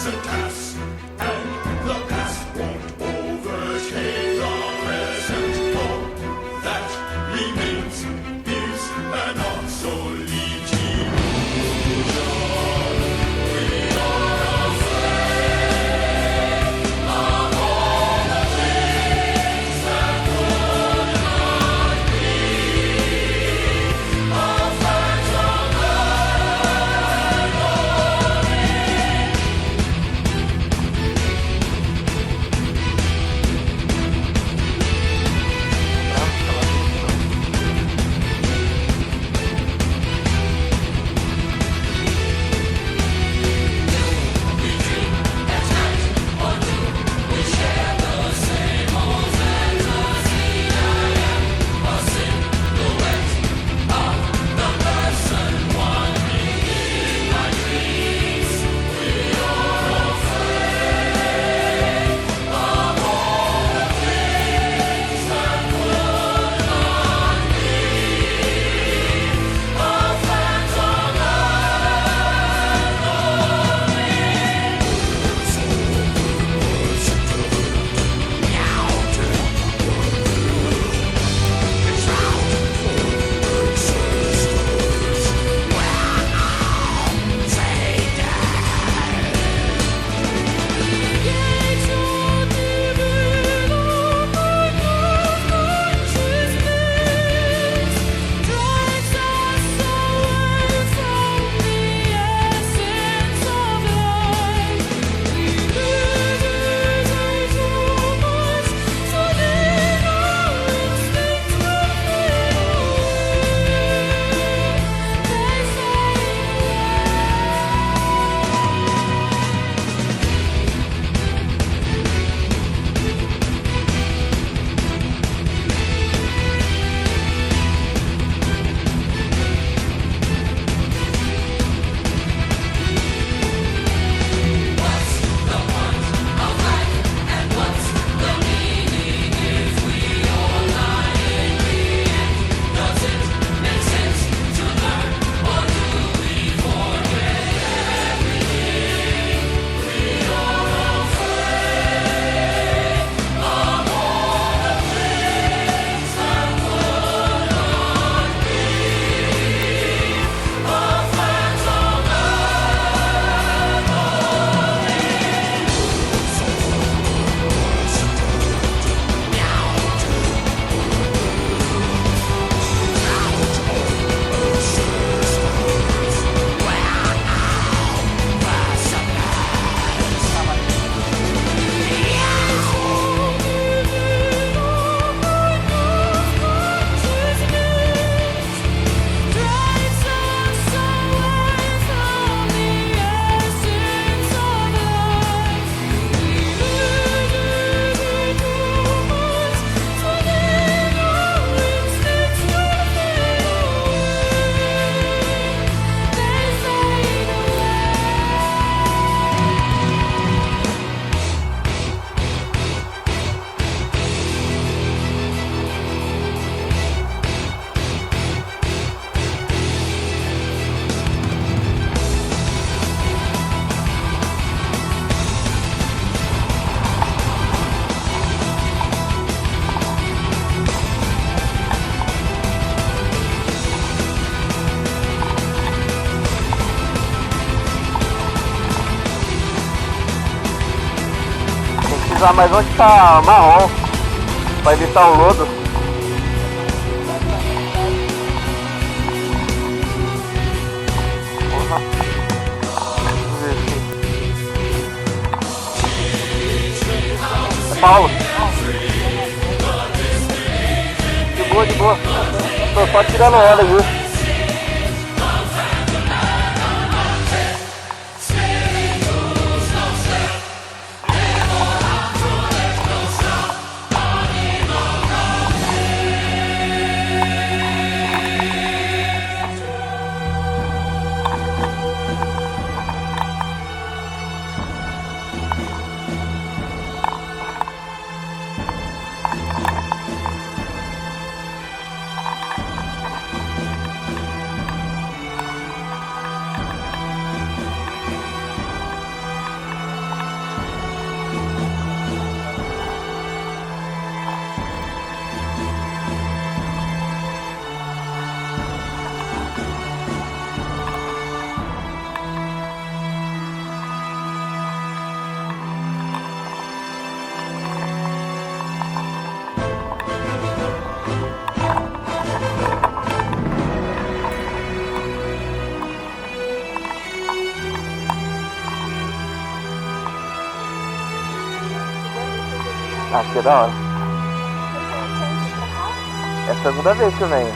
surpass, and the past won't overtake the present. All that remains is an obsolete illusion. We are afraid of all the things that could not be. A phantom Mas onde tá marrom pra evitar o lodo. É Paulo. De boa, de boa. Tô só tirando óleo, viu? Acho que é da hora. É a segunda vez que eu venho.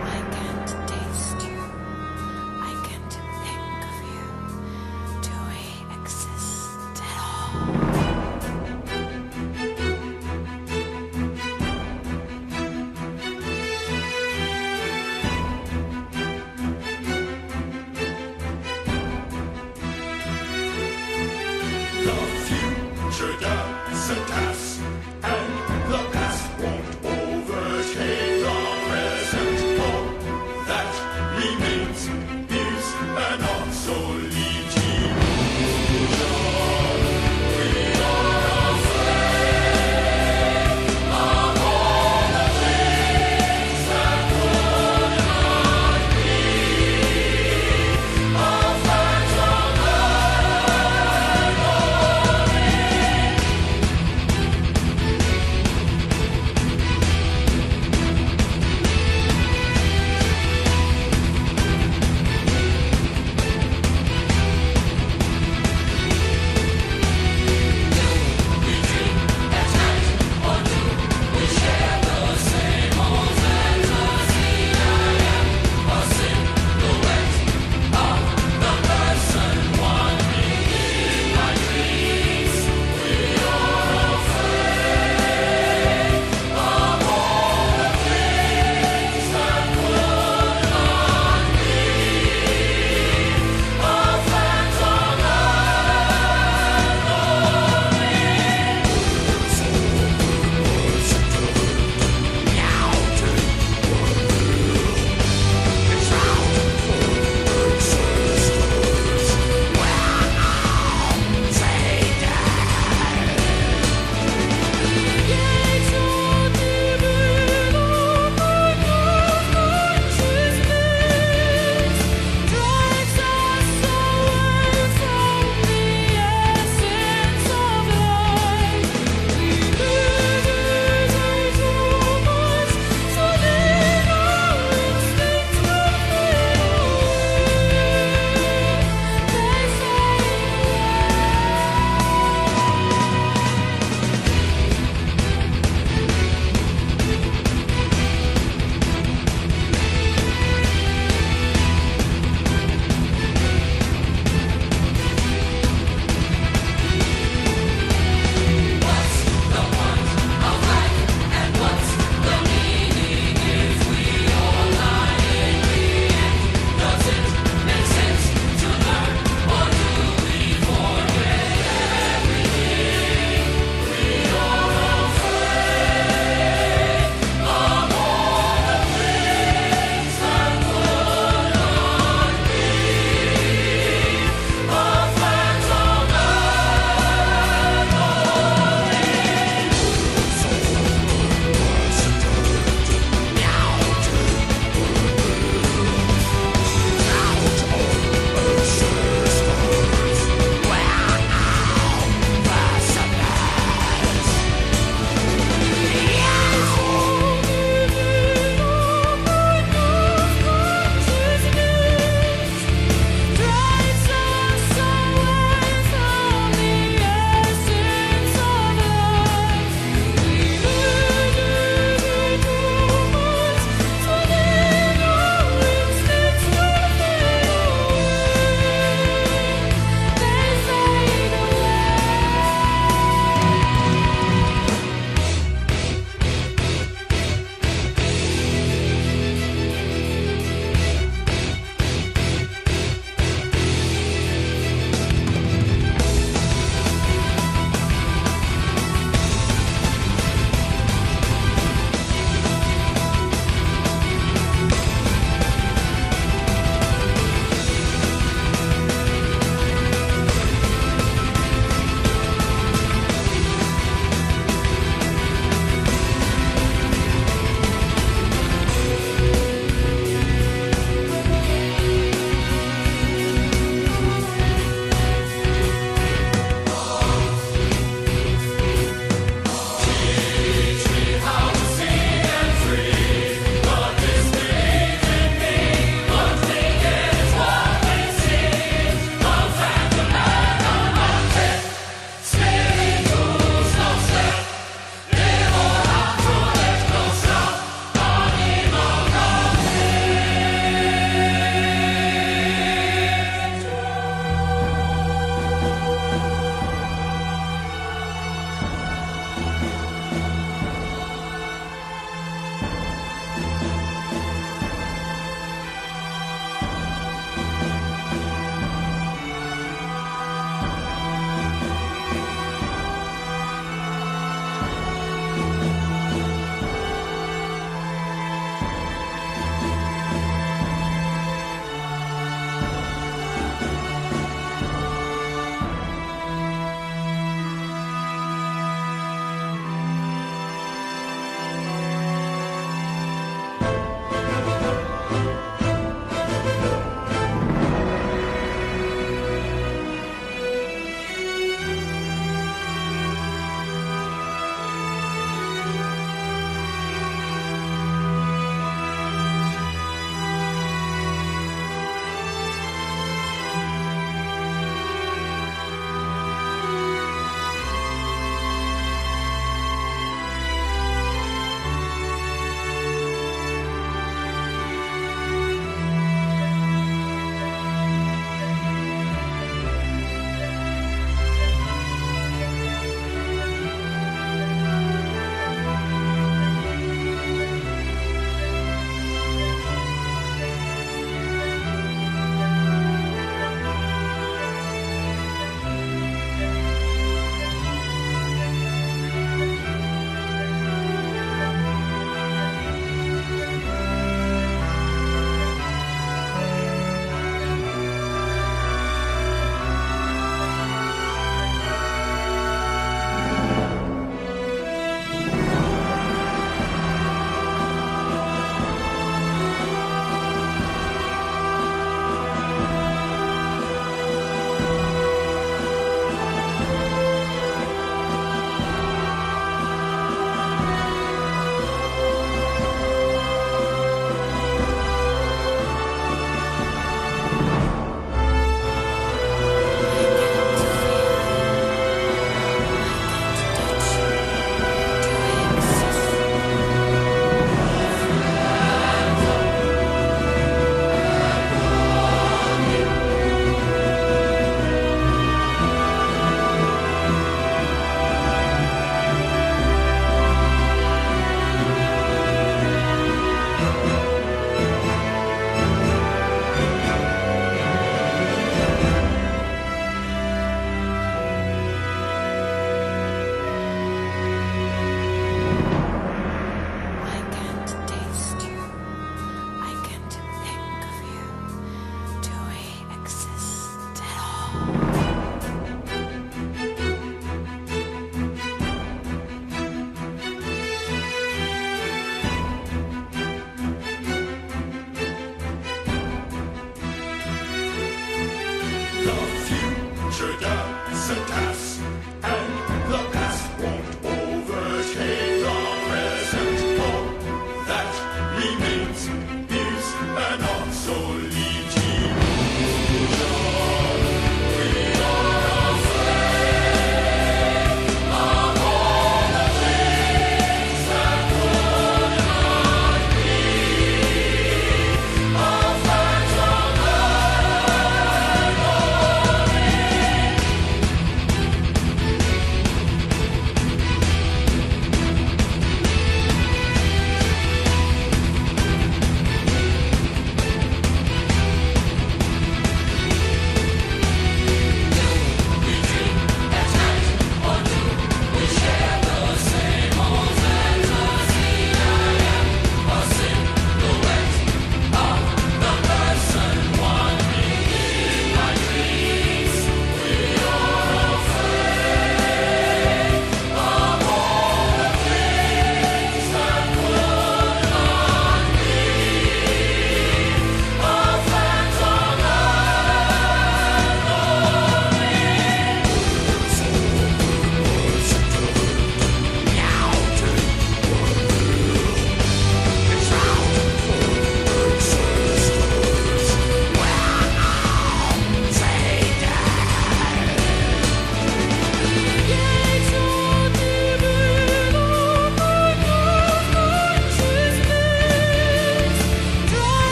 I can't taste you. I can't think of you. Do we exist at all? The future doesn't pass, and the past won't overtake the present. All that remains is an obsolete illusion. We are afraid of all the things that could not be, of phantom memory.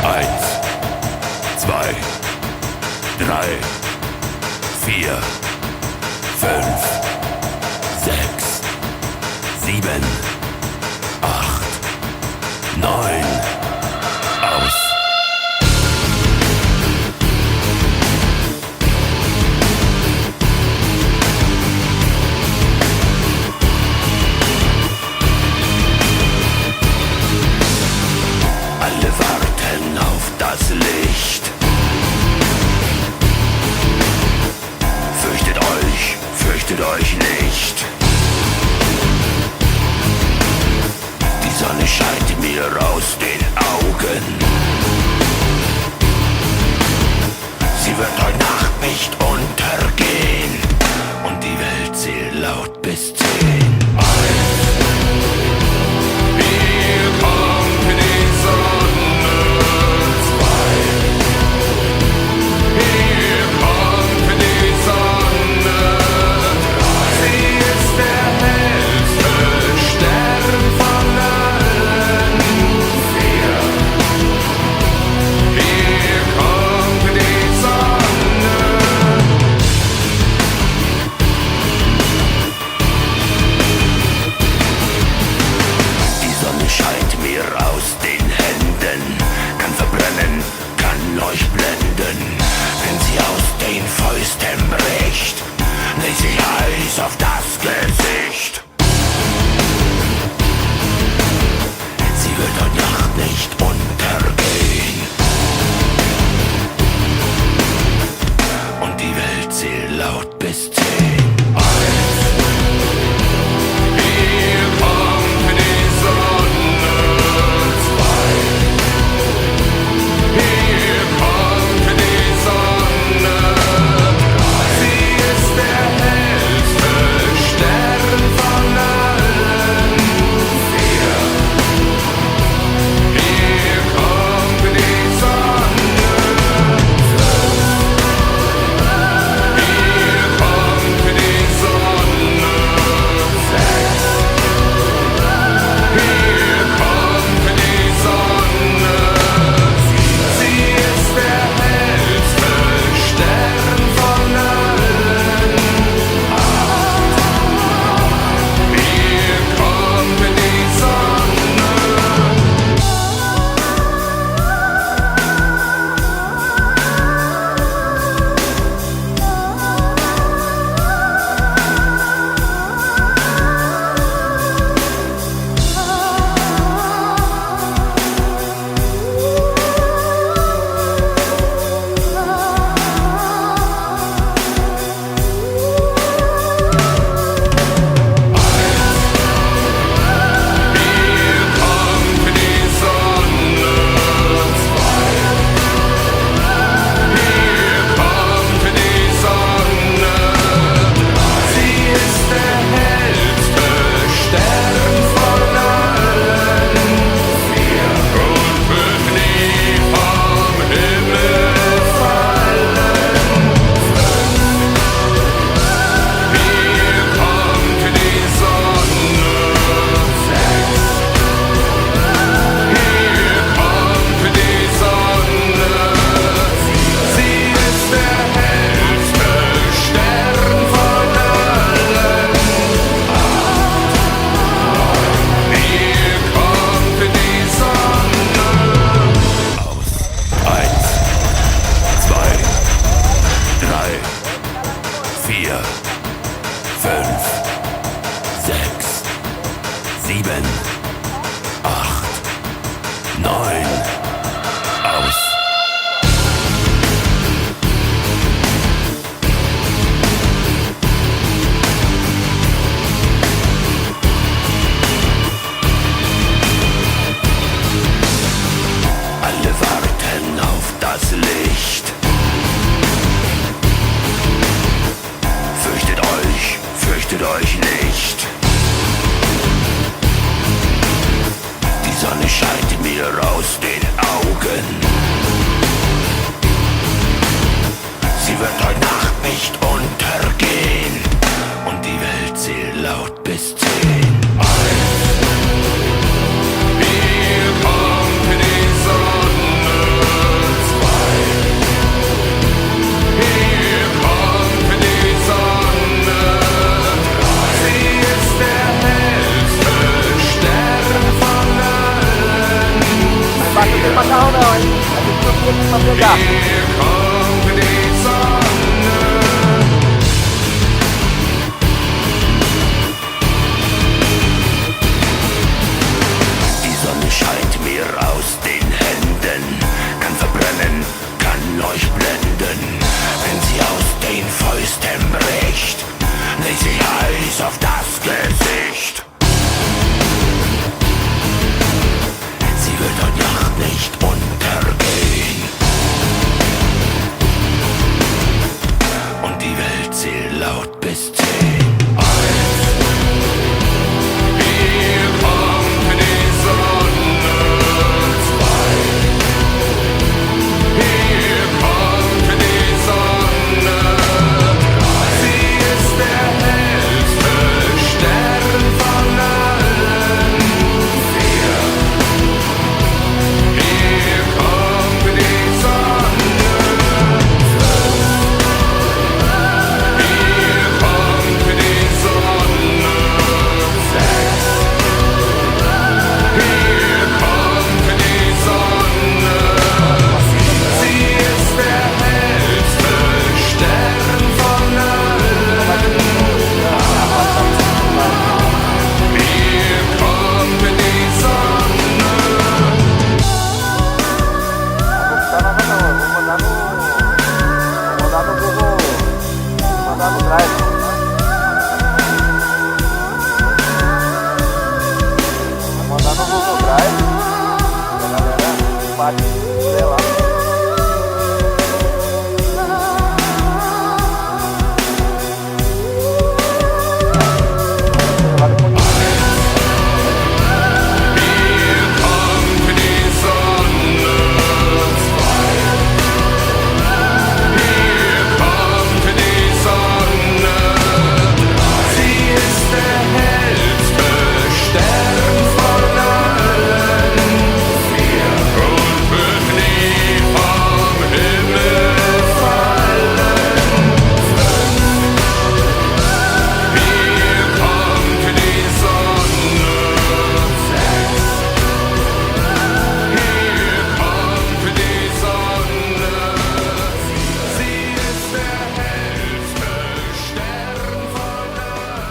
Eins, zwei, drei, vier, fünf, sechs, sieben, acht, neun. Aus. Alle warten auf das Licht. Fürchtet euch nicht. Die Sonne scheint mir aus den Augen. Sie wird heute Nacht nicht untergehen. Und die Welt zählt laut bis 10. Hier kommt die Sonne. 2. Hier kommt die Sonne. 3. Sie ist der hellste Stern von allen. 4. Hier kommt die Sonne. Die Sonne scheint mir aus den Händen, kann verbrennen, kann euch blenden. Wenn sie aus den Fäusten bricht, legt sich Eis auf das Gesicht. Sie wird heute Nacht nicht untergehen. Und die Welt zählt laut bis 10. Hier kommt die Sonne. 2. Hier kommt die Sonne. 3. Sie ist der hellste Stern von allen. 4. Hier kommt die Sonne. 5. Hier kommt die Sonne. 6. Hier kommt die Sonne. Sie ist der hellste Stern von allen. 8. Hier kommt die Sonne. Hier kommt die Sonne. 2. Hier kommt die Sonne. 3. Sie ist der hellste Stern von allen. 4. Und wird nie vom Himmel fallen. 5. Hier kommt die Sonne. 6. Hier kommt die Sonne. Sie ist der hellste Stern von allen. 8. Hier kommt die Sonne. Aus. 1, 2, 3, 4, 5, 6, 7, 8, 9. Aus. Alle warten auf das Licht. Fürchtet euch nicht. Die Sonne scheint mir aus den Augen. Sie wird heute Nacht nicht untergehen. Und die Welt zählt laut bis 10. Hier kommt die Sonne. aqui pra pegar. Die Sonne scheint mir aus den Händen, kann verbrennen, kann euch blenden. Wenn sie aus den Fäusten bricht, legt sie Eis auf das Gesicht. Sie wird heute Nacht nicht untergehen und die Welt zählt laut bis 10. Hier kommt die Sonne. 2. Hier kommt die Sonne. 3. Sie ist der hellste Stern von allen. 4. Hier kommt die Sonne. 5. Hier kommt die Sonne. 6. Hier kommt die Sonne. Sie ist der hellste Stern von allen. Hier kommt die Sonne. Vou mandar no Google, vou mandar no Drive. Vou mandar no Google Drive. A galera bate sei lá. Hier kommt die Sonne. 2. Hier kommt die Sonne. 3. Sie ist der hellste Stern von allen. 4. Und wird nie vom Himmel fallen. 5. Hier kommt die Sonne. 6. Hier kommt die Sonne. Sie ist der hellste Stern von allen.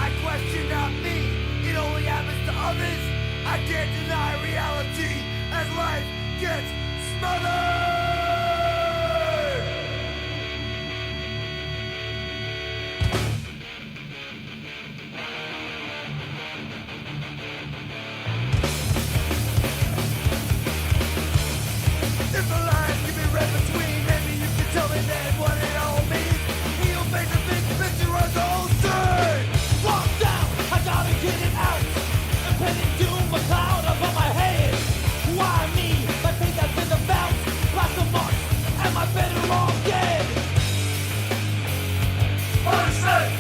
I question not me, it only happens to others. I can't deny reality as life gets smothered. If the lines can be read between, maybe you can tell me then what it all means. You'll make the big picture of the whole scene. Walk down, I gotta get it out. Impending doom, a cloud above my head. Why me? My faith has been about. Lots of marks, am I better off dead? Punishment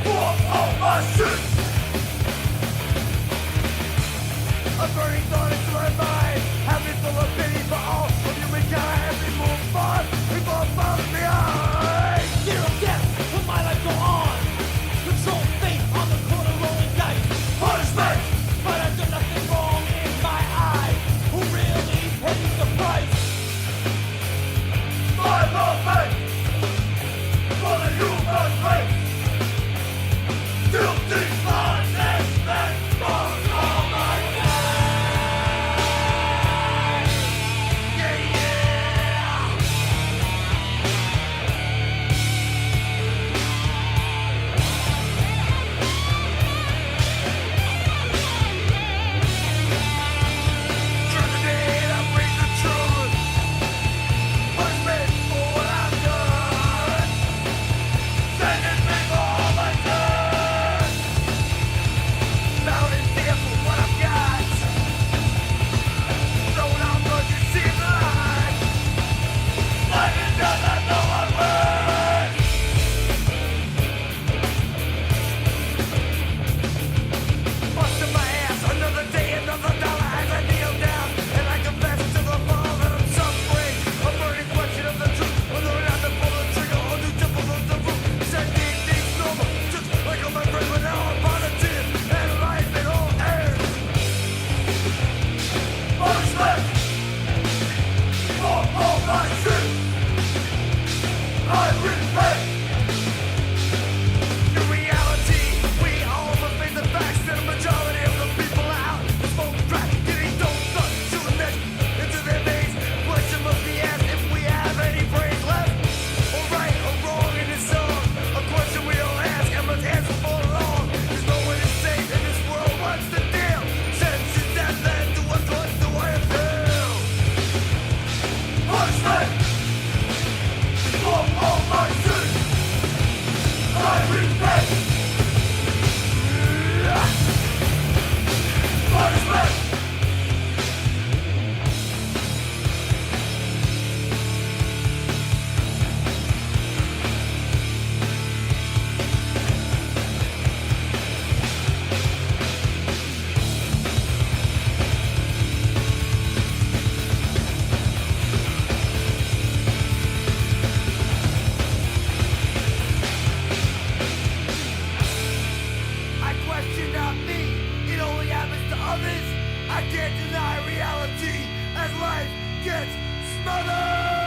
for all my sins. A burning thought into my mind, having full of pity for all of humankind. As we move forward, we both fall behind. Fear of death, will my life go on? Control fate on the corner rolling dice. Punishment! But I've done nothing wrong in my eyes. Who really of this, I can't deny reality as life gets smothered.